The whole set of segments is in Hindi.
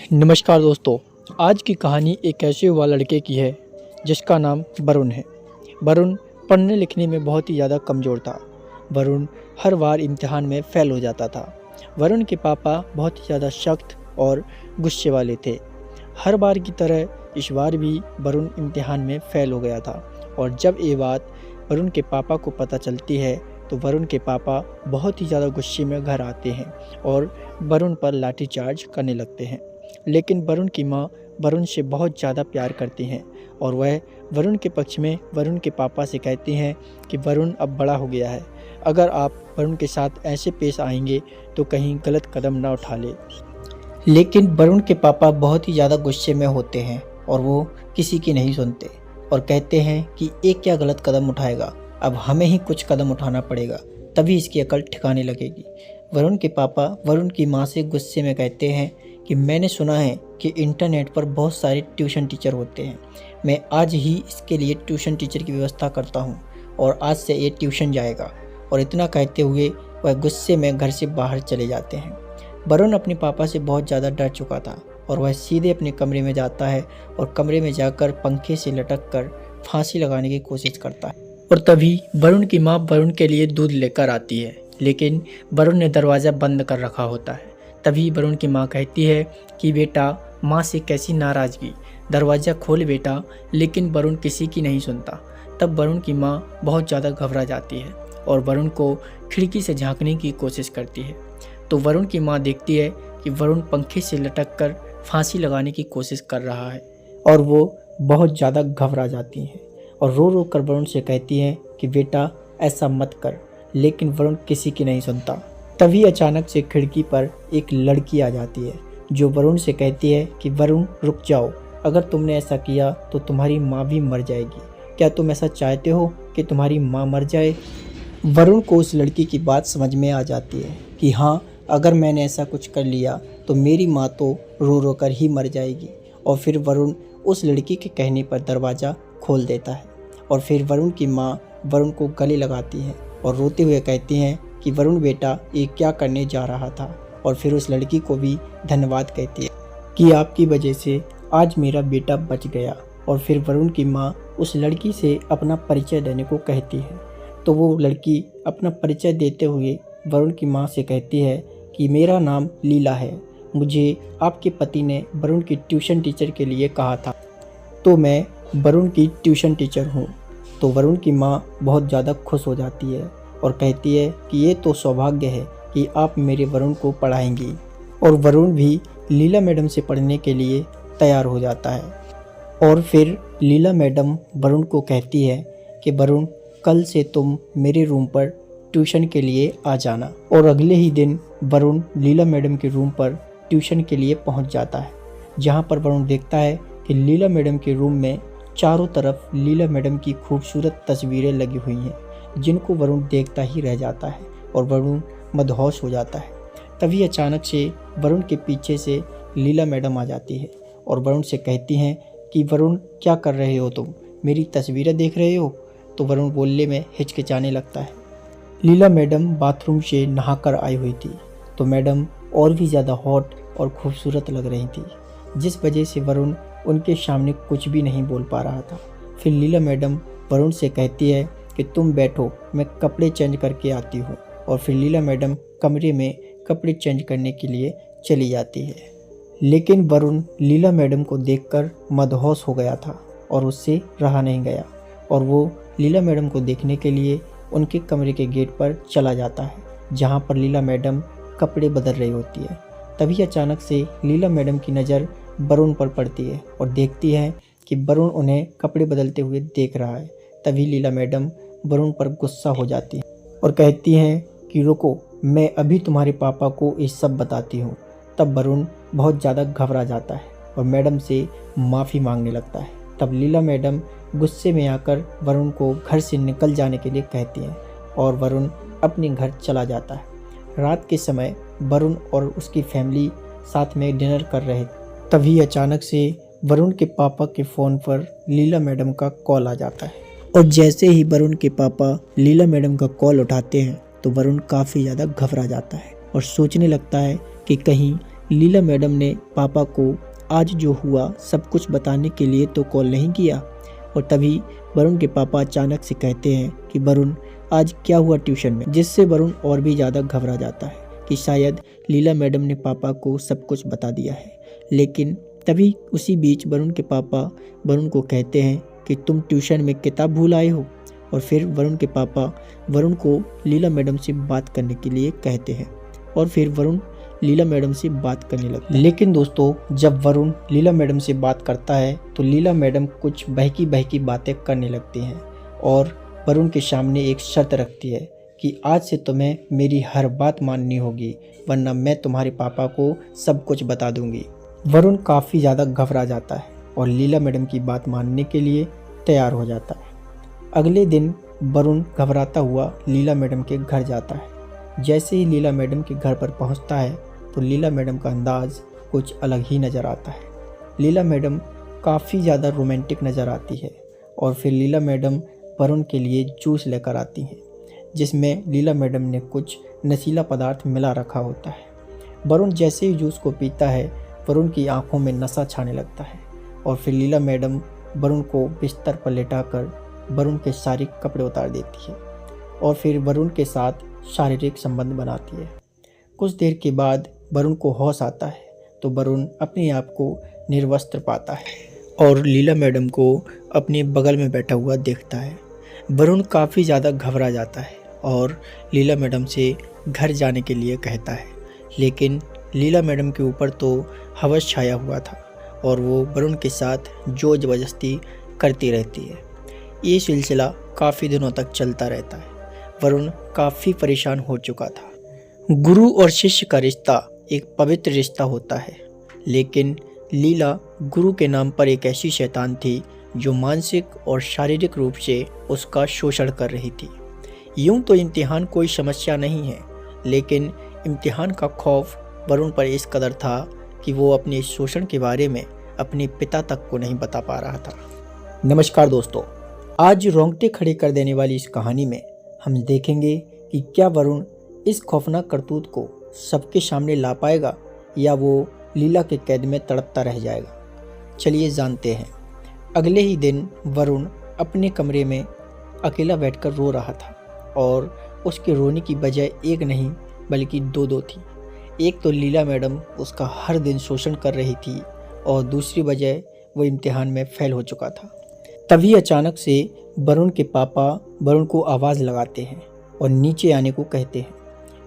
नमस्कार दोस्तों। आज की कहानी एक ऐसे युवा लड़के की है जिसका नाम वरुण है। वरुण पढ़ने लिखने में बहुत ही ज़्यादा कमज़ोर था। वरुण हर बार इम्तिहान में फ़ेल हो जाता था। वरुण के पापा बहुत ही ज़्यादा सख्त और गुस्से वाले थे। हर बार की तरह इस बार भी वरुण इम्तिहान में फ़ेल हो गया था और जब ये बात वरुण के पापा को पता चलती है तो वरुण के पापा बहुत ही ज़्यादा गुस्से में घर आते हैं और वरुण पर लाठीचार्ज करने लगते हैं। लेकिन वरुण की माँ वरुण से बहुत ज़्यादा प्यार करती हैं और वह वरुण के पक्ष में वरुण के पापा से कहती हैं कि वरुण अब बड़ा हो गया है, अगर आप वरुण के साथ ऐसे पेश आएंगे तो कहीं गलत कदम ना उठा ले। लेकिन वरुण के पापा बहुत ही ज़्यादा गुस्से में होते हैं और वो किसी की नहीं सुनते और कहते हैं कि एक क्या गलत कदम उठाएगा, अब हमें ही कुछ कदम उठाना पड़ेगा, तभी इसकी अकल ठिकाने लगेगी। वरुण के पापा वरुण की माँ से गुस्से में कहते हैं कि मैंने सुना है कि इंटरनेट पर बहुत सारे ट्यूशन टीचर होते हैं, मैं आज ही इसके लिए ट्यूशन टीचर की व्यवस्था करता हूँ और आज से ये ट्यूशन जाएगा। और इतना कहते हुए वह गुस्से में घर से बाहर चले जाते हैं। वरुण अपने पापा से बहुत ज़्यादा डर चुका था और वह सीधे अपने कमरे में जाता है और कमरे में जाकर पंखे से लटक कर फांसी लगाने की कोशिश करता है। और तभी वरुण की माँ वरुण के लिए दूध लेकर आती है, लेकिन वरुण ने दरवाज़ा बंद कर रखा होता है। तभी वरुण की माँ कहती है कि बेटा, माँ से कैसी नाराज़गी, दरवाज़ा खोल बेटा, लेकिन वरुण किसी की नहीं सुनता। तब वरुण की माँ बहुत ज़्यादा घबरा जाती है और वरुण को खिड़की से झांकने की कोशिश करती है। तो वरुण की माँ देखती है कि वरुण पंखे से लटक कर फांसी लगाने की कोशिश कर रहा है और वो बहुत ज़्यादा घबरा जाती हैं और रो रो कर वरुण से कहती हैं कि बेटा ऐसा मत कर, लेकिन वरुण किसी की नहीं सुनता। तभी अचानक से खिड़की पर एक लड़की आ जाती है जो वरुण से कहती है कि वरुण रुक जाओ, अगर तुमने ऐसा किया तो तुम्हारी माँ भी मर जाएगी। क्या तुम ऐसा चाहते हो कि तुम्हारी माँ मर जाए? वरुण को उस लड़की की बात समझ में आ जाती है कि हाँ, अगर मैंने ऐसा कुछ कर लिया तो मेरी माँ तो रो रो कर ही मर जाएगी। और फिर वरुण उस लड़की के कहने पर दरवाज़ा खोल देता है और फिर वरुण की माँ वरुण को गले लगाती है और रोते हुए कहती हैं कि वरुण बेटा, ये क्या करने जा रहा था। और फिर उस लड़की को भी धन्यवाद कहती है कि आपकी वजह से आज मेरा बेटा बच गया। और फिर वरुण की माँ उस लड़की से अपना परिचय देने को कहती है। तो वो लड़की अपना परिचय देते हुए वरुण की माँ से कहती है कि मेरा नाम लीला है, मुझे आपके पति ने वरुण की ट्यूशन टीचर के लिए कहा था, तो मैं वरुण की ट्यूशन टीचर हूँ। तो वरुण की माँ बहुत ज़्यादा खुश हो जाती है और कहती है कि ये तो सौभाग्य है कि आप मेरे वरुण को पढ़ाएंगी। और वरुण भी लीला मैडम से पढ़ने के लिए तैयार हो जाता है। और फिर लीला मैडम वरुण को कहती है कि वरुण, कल से तुम मेरे रूम पर ट्यूशन के लिए आ जाना। और अगले ही दिन वरुण लीला मैडम के रूम पर ट्यूशन के लिए पहुंच जाता है, जहां पर वरुण देखता है कि लीला मैडम के रूम में चारों तरफ लीला मैडम की खूबसूरत तस्वीरें लगी हुई हैं, जिनको वरुण देखता ही रह जाता है और वरुण मदहोश हो जाता है। तभी अचानक से वरुण के पीछे से लीला मैडम आ जाती है और वरुण से कहती हैं कि वरुण, क्या कर रहे हो तुम, मेरी तस्वीरें देख रहे हो? तो वरुण बोलने में हिचकिचाने लगता है। लीला मैडम बाथरूम से नहाकर आई हुई थी, तो मैडम और भी ज़्यादा हॉट और खूबसूरत लग रही थी, जिस वजह से वरुण उनके सामने कुछ भी नहीं बोल पा रहा था। फिर लीला मैडम वरुण से कहती है कि तुम बैठो, मैं कपड़े चेंज करके आती हूँ। और फिर लीला मैडम कमरे में कपड़े चेंज करने के लिए चली जाती है। लेकिन वरुण लीला मैडम को देखकर मदहोश हो गया था और उससे रहा नहीं गया और वो लीला मैडम को देखने के लिए उनके कमरे के गेट पर चला जाता है, जहाँ पर लीला मैडम कपड़े बदल रही होती है। तभी अचानक से लीला मैडम की नज़र वरुण पर पड़ती है और देखती है कि वरुण उन्हें कपड़े बदलते हुए देख रहा है। तभी लीला मैडम वरुण पर गुस्सा हो जाती है और कहती हैं कि रुको, मैं अभी तुम्हारे पापा को ये सब बताती हूँ। तब वरुण बहुत ज़्यादा घबरा जाता है और मैडम से माफ़ी मांगने लगता है। तब लीला मैडम गुस्से में आकर वरुण को घर से निकल जाने के लिए कहती हैं और वरुण अपने घर चला जाता है। रात के समय वरुण और उसकी फैमिली साथ में डिनर कर रहे थे। तभी अचानक से वरुण के पापा के फ़ोन पर लीला मैडम का कॉल आ जाता है और जैसे ही वरुण के पापा लीला मैडम का कॉल उठाते हैं तो वरुण काफ़ी ज़्यादा घबरा जाता है और सोचने लगता है कि कहीं लीला मैडम ने पापा को आज जो हुआ सब कुछ बताने के लिए तो कॉल नहीं किया। और तभी वरुण के पापा अचानक से कहते हैं कि वरुण आज क्या हुआ ट्यूशन में, जिससे वरुण और भी ज़्यादा घबरा जाता है कि शायद लीला मैडम ने पापा को सब कुछ बता दिया है। लेकिन तभी उसी बीच वरुण के पापा वरुण को कहते हैं कि तुम ट्यूशन में किताब भूल आए हो। और फिर वरुण के पापा वरुण को लीला मैडम से बात करने के लिए कहते हैं और फिर वरुण लीला मैडम से बात करने लगता है। लेकिन दोस्तों, जब वरुण लीला मैडम से बात करता है तो लीला मैडम कुछ बहकी बहकी बातें करने लगती हैं और वरुण के सामने एक शर्त रखती है कि आज से तुम्हें मेरी हर बात माननी होगी, वरना मैं तुम्हारे पापा को सब कुछ बता दूंगी। वरुण काफ़ी ज़्यादा घबरा जाता है और लीला मैडम की बात मानने के लिए तैयार हो जाता है। अगले दिन वरुण घबराता हुआ लीला मैडम के घर जाता है। जैसे ही लीला मैडम के घर पर पहुंचता है तो लीला मैडम का अंदाज कुछ अलग ही नज़र आता है। लीला मैडम काफ़ी ज़्यादा रोमांटिक नज़र आती है और फिर लीला मैडम वरुण के लिए जूस लेकर आती हैं, जिसमें लीला मैडम ने कुछ नशीला पदार्थ मिला रखा होता है। वरुण जैसे ही जूस को पीता है, वरुण की आंखों में नशा छाने लगता है और फिर लीला मैडम वरुण को बिस्तर पर लेटाकर वरुण के सारे कपड़े उतार देती है और फिर वरुण के साथ शारीरिक संबंध बनाती है। कुछ देर के बाद वरुण को होश आता है तो वरुण अपने आप को निर्वस्त्र पाता है और लीला मैडम को अपने बगल में बैठा हुआ देखता है। वरुण काफ़ी ज़्यादा घबरा जाता है और लीला मैडम से घर जाने के लिए कहता है। लेकिन लीला मैडम के ऊपर तो हवस छाया हुआ था और वो वरुण के साथ जोर ज़बरदस्ती करती रहती है। ये सिलसिला काफ़ी दिनों तक चलता रहता है। वरुण काफ़ी परेशान हो चुका था। गुरु और शिष्य का रिश्ता एक पवित्र रिश्ता होता है, लेकिन लीला गुरु के नाम पर एक ऐसी शैतान थी जो मानसिक और शारीरिक रूप से उसका शोषण कर रही थी। यूं तो इम्तिहान कोई समस्या नहीं है, लेकिन इम्तिहान का खौफ वरुण पर इस कदर था कि वो अपने शोषण के बारे में अपने पिता तक को नहीं बता पा रहा था। नमस्कार दोस्तों, आज रोंगटे खड़े कर देने वाली इस कहानी में हम देखेंगे कि क्या वरुण इस खौफनाक करतूत को सबके सामने ला पाएगा या वो लीला के कैद में तड़पता रह जाएगा। चलिए जानते हैं। अगले ही दिन वरुण अपने कमरे में अकेला बैठकर रो रहा था और उसके रोने की वजह एक नहीं बल्कि दो थी। एक तो लीला मैडम उसका हर दिन शोषण कर रही थी और दूसरी वजह वो इम्तिहान में फेल हो चुका था। तभी अचानक से वरुण के पापा वरुण को आवाज़ लगाते हैं और नीचे आने को कहते हैं।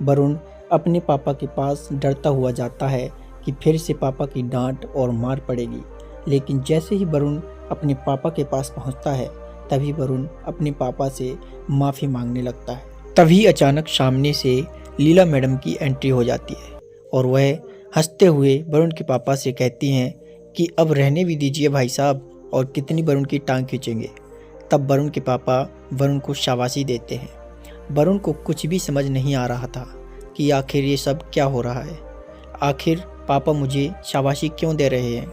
वरुण अपने पापा के पास डरता हुआ जाता है कि फिर से पापा की डांट और मार पड़ेगी। लेकिन जैसे ही वरुण अपने पापा के पास पहुंचता है तभी वरुण अपने पापा से माफ़ी मांगने लगता है। तभी अचानक सामने से लीला मैडम की एंट्री हो जाती है और वह हंसते हुए वरुण के पापा से कहती हैं कि अब रहने भी दीजिए भाई साहब, और कितनी वरुण की टांग खींचेंगे। तब वरुण के पापा वरुण को शाबाशी देते हैं। वरुण को कुछ भी समझ नहीं आ रहा था कि आखिर ये सब क्या हो रहा है, आखिर पापा मुझे शाबाशी क्यों दे रहे हैं।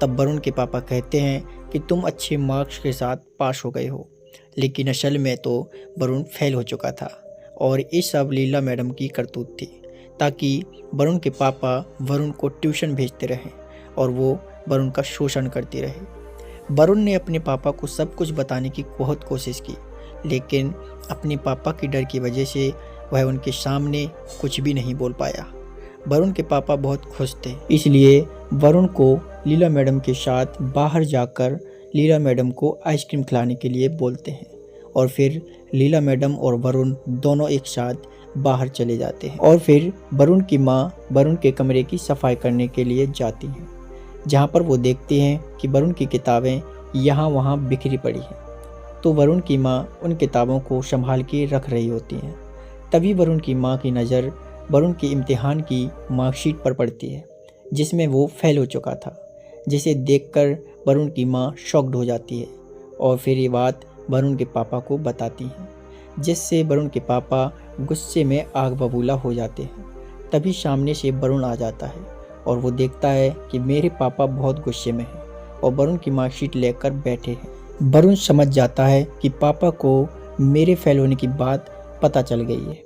तब वरुण के पापा कहते हैं कि तुम अच्छे मार्क्स के साथ पास हो गए हो, लेकिन असल में तो वरुण फेल हो चुका था और ये सब लीला मैडम की करतूत थी, ताकि वरुण के पापा वरुण को ट्यूशन भेजते रहें और वो वरुण का शोषण करती रहे। वरुण ने अपने पापा को सब कुछ बताने की बहुत कोशिश की, लेकिन अपने पापा के डर की वजह से वह उनके सामने कुछ भी नहीं बोल पाया। वरुण के पापा बहुत खुश थे, इसलिए वरुण को लीला मैडम के साथ बाहर जाकर लीला मैडम को आइसक्रीम खिलाने के लिए बोलते हैं और फिर लीला मैडम और वरुण दोनों एक साथ बाहर चले जाते हैं। और फिर वरुण की माँ वरुण के कमरे की सफाई करने के लिए जाती हैं, जहाँ पर वो देखते हैं कि वरुण की किताबें यहाँ वहाँ बिखरी पड़ी हैं। तो वरुण की माँ उन किताबों को संभाल के रख रही होती हैं। तभी वरुण की माँ की नज़र वरुण के इम्तिहान की मार्कशीट पर पड़ती है, जिसमें वो फेल हो चुका था, जिसे देखकर वरुण की माँ शॉक्ड हो जाती है और फिर ये बात वरुण के पापा को बताती हैं, जिससे वरुण के पापा गुस्से में आग बबूला हो जाते हैं। तभी सामने से वरुण आ जाता है और वो देखता है कि मेरे पापा बहुत गुस्से में हैं और वरुण की मार्कशीट लेकर बैठे हैं। वरुण समझ जाता है कि पापा को मेरे फेल होने की बात पता चल गई है।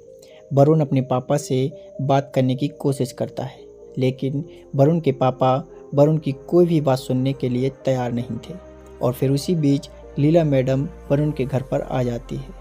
वरुण अपने पापा से बात करने की कोशिश करता है, लेकिन वरुण के पापा वरुण की कोई भी बात सुनने के लिए तैयार नहीं थे। और फिर उसी बीच लीला मैडम वरुण के घर पर आ जाती है।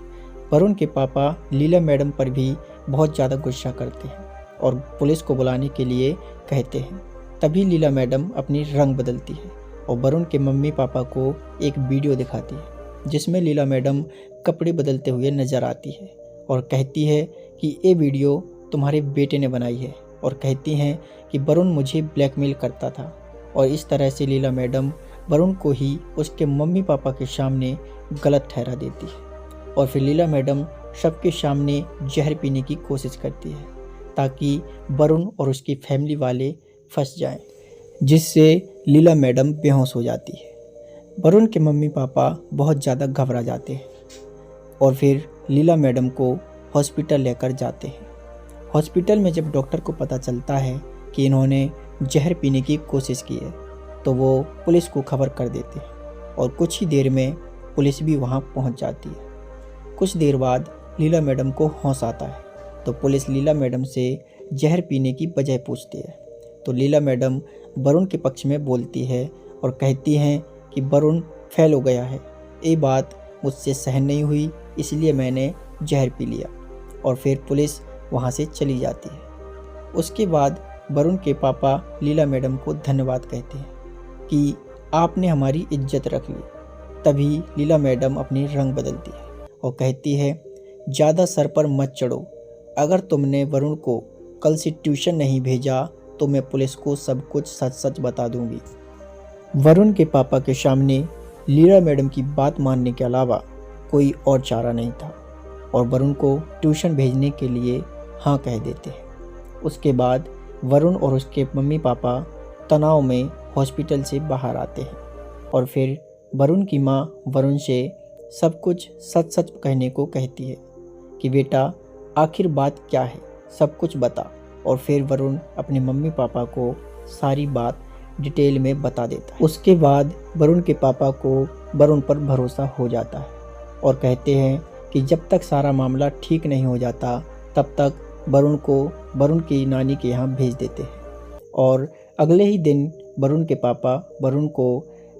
वरुण के पापा लीला मैडम पर भी बहुत ज़्यादा गुस्सा करते हैं और पुलिस को बुलाने के लिए कहते हैं। तभी लीला मैडम अपनी रंग बदलती है और वरुण के मम्मी पापा को एक वीडियो दिखाती है जिसमें लीला मैडम कपड़े बदलते हुए नज़र आती है और कहती है कि ये वीडियो तुम्हारे बेटे ने बनाई है, और कहती हैं कि वरुण मुझे ब्लैकमेल करता था। और इस तरह से लीला मैडम वरुण को ही उसके मम्मी पापा के सामने गलत ठहरा देती है। और फिर लीला मैडम सबके सामने जहर पीने की कोशिश करती है ताकि वरुण और उसकी फैमिली वाले फंस जाएं, जिससे लीला मैडम बेहोश हो जाती है। वरुण के मम्मी पापा बहुत ज़्यादा घबरा जाते हैं और फिर लीला मैडम को हॉस्पिटल लेकर जाते हैं। हॉस्पिटल में जब डॉक्टर को पता चलता है कि इन्होंने जहर पीने की कोशिश की है तो वो पुलिस को खबर कर देते हैं और कुछ ही देर में पुलिस भी वहाँ पहुँच जाती है। कुछ देर बाद लीला मैडम को होश आता है तो पुलिस लीला मैडम से जहर पीने की वजह पूछती है। तो लीला मैडम वरुण के पक्ष में बोलती है और कहती हैं कि वरुण फेल हो गया है, ये बात मुझसे सहन नहीं हुई इसलिए मैंने जहर पी लिया। और फिर पुलिस वहाँ से चली जाती है। उसके बाद वरुण के पापा लीला मैडम को धन्यवाद कहते हैं कि आपने हमारी इज्जत रख ली। तभी लीला मैडम अपनी रंग बदलती है और कहती है, ज़्यादा सर पर मत चढ़ो, अगर तुमने वरुण को कल से ट्यूशन नहीं भेजा तो मैं पुलिस को सब कुछ सच सच बता दूंगी। वरुण के पापा के सामने लीला मैडम की बात मानने के अलावा कोई और चारा नहीं था और वरुण को ट्यूशन भेजने के लिए हाँ कह देते हैं। उसके बाद वरुण और उसके मम्मी पापा तनाव में हॉस्पिटल से बाहर आते हैं और फिर वरुण की माँ वरुण से सब कुछ सच सच कहने को कहती है कि बेटा आखिर बात क्या है, सब कुछ बता। और फिर वरुण अपने मम्मी पापा को सारी बात डिटेल में बता देता है। उसके बाद वरुण के पापा को वरुण पर भरोसा हो जाता है और कहते हैं कि जब तक सारा मामला ठीक नहीं हो जाता तब तक वरुण को वरुण की नानी के यहाँ भेज देते हैं। और अगले ही दिन वरुण के पापा वरुण को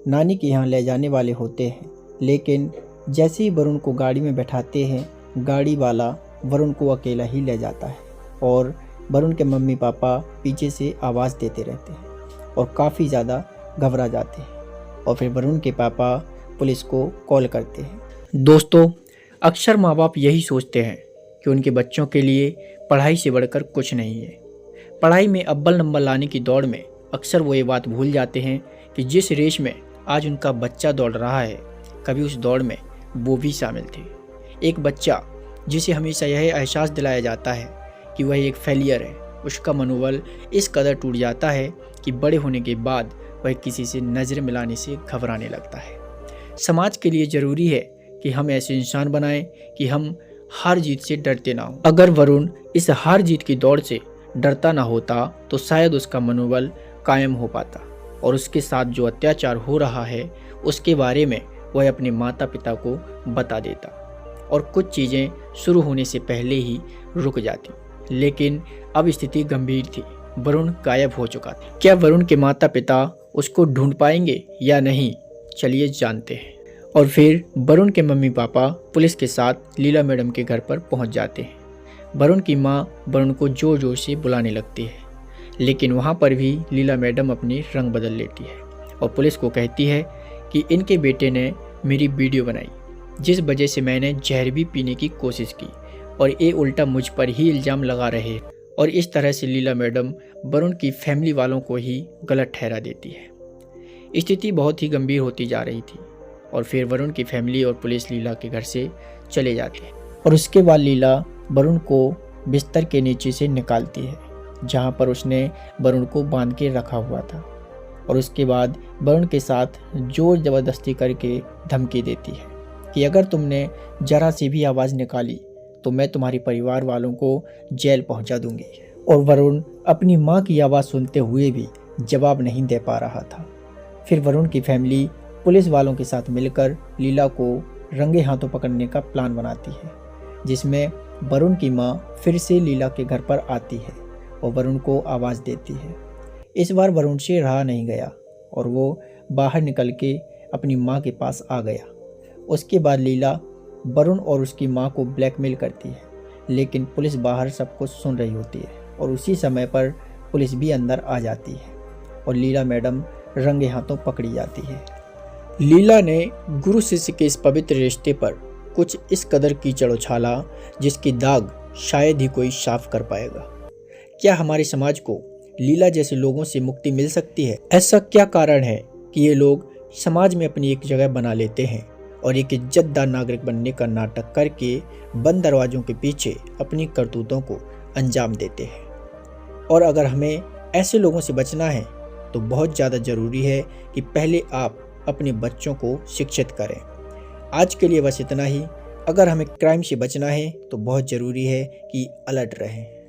नानी के यहाँ ले जाने वाले होते हैं, लेकिन जैसे ही वरुण को गाड़ी में बैठाते हैं गाड़ी वाला वरुण को अकेला ही ले जाता है और वरुण के मम्मी पापा पीछे से आवाज़ देते रहते हैं और काफ़ी ज़्यादा घबरा जाते हैं। और फिर वरुण के पापा पुलिस को कॉल करते हैं। दोस्तों, अक्सर माँ बाप यही सोचते हैं कि उनके बच्चों के लिए पढ़ाई से बढ़कर कुछ नहीं है। पढ़ाई में अव्वल नंबर लाने की दौड़ में अक्सर वो ये बात भूल जाते हैं कि जिस रेस में आज उनका बच्चा दौड़ रहा है, कभी उस दौड़ में वो भी शामिल थे। एक बच्चा जिसे हमेशा यह एहसास दिलाया जाता है कि वह एक फेलियर है, उसका मनोबल इस कदर टूट जाता है कि बड़े होने के बाद वह किसी से नज़र मिलाने से घबराने लगता है। समाज के लिए ज़रूरी है कि हम ऐसे इंसान बनाएं कि हम हार जीत से डरते ना हो। अगर वरुण इस हार जीत की दौड़ से डरता ना होता तो शायद उसका मनोबल कायम हो पाता और उसके साथ जो अत्याचार हो रहा है उसके बारे में वह अपने माता पिता को बता देता और कुछ चीज़ें शुरू होने से पहले ही रुक जाती। लेकिन अब स्थिति गंभीर थी, वरुण गायब हो चुका था। क्या वरुण के माता पिता उसको ढूंढ पाएंगे या नहीं, चलिए जानते हैं। और फिर वरुण के मम्मी पापा पुलिस के साथ लीला मैडम के घर पर पहुंच जाते हैं। वरुण की मां वरुण को जोर जोर से बुलाने लगती है, लेकिन वहां पर भी लीला मैडम अपनी रंग बदल लेती है और पुलिस को कहती है कि इनके बेटे ने मेरी वीडियो बनाई जिस वजह से मैंने जहर भी पीने की कोशिश की और ये उल्टा मुझ पर ही इल्ज़ाम लगा रहे। और इस तरह से लीला मैडम वरुण की फैमिली वालों को ही गलत ठहरा देती है। स्थिति बहुत ही गंभीर होती जा रही थी और फिर वरुण की फैमिली और पुलिस लीला के घर से चले जाते हैं और उसके बाद लीला वरुण को बिस्तर के नीचे से निकालती है जहां पर उसने वरुण को बांध के रखा हुआ था और उसके बाद वरुण के साथ जोर ज़बरदस्ती करके धमकी देती है कि अगर तुमने ज़रा सी भी आवाज़ निकाली तो मैं तुम्हारे परिवार वालों को जेल पहुंचा दूंगी। और वरुण अपनी मां की आवाज़ सुनते हुए भी जवाब नहीं दे पा रहा था। फिर वरुण की फैमिली पुलिस वालों के साथ मिलकर लीला को रंगे हाथों पकड़ने का प्लान बनाती है, जिसमें वरुण की मां फिर से लीला के घर पर आती है और वरुण को आवाज़ देती है। इस बार वरुण से रहा नहीं गया और वो बाहर निकल के अपनी माँ के पास आ गया। उसके बाद लीला वरुण और उसकी माँ को ब्लैकमेल करती है, लेकिन पुलिस बाहर सब कुछ सुन रही होती है और उसी समय पर पुलिस भी अंदर आ जाती है और लीला मैडम रंगे हाथों पकड़ी जाती है। लीला ने गुरु शिष्य के इस पवित्र रिश्ते पर कुछ इस कदर कीचड़ उछाला जिसकी दाग शायद ही कोई साफ कर पाएगा। क्या हमारे समाज को लीला जैसे लोगों से मुक्ति मिल सकती है? ऐसा क्या कारण है कि ये लोग समाज में अपनी एक जगह बना लेते हैं और एक इज्जतदार नागरिक बनने का नाटक करके बंद दरवाजों के पीछे अपनी करतूतों को अंजाम देते हैं? और अगर हमें ऐसे लोगों से बचना है तो बहुत ज़्यादा ज़रूरी है कि पहले आप अपने बच्चों को शिक्षित करें। आज के लिए बस इतना ही। अगर हमें क्राइम से बचना है तो बहुत ज़रूरी है कि अलर्ट रहें।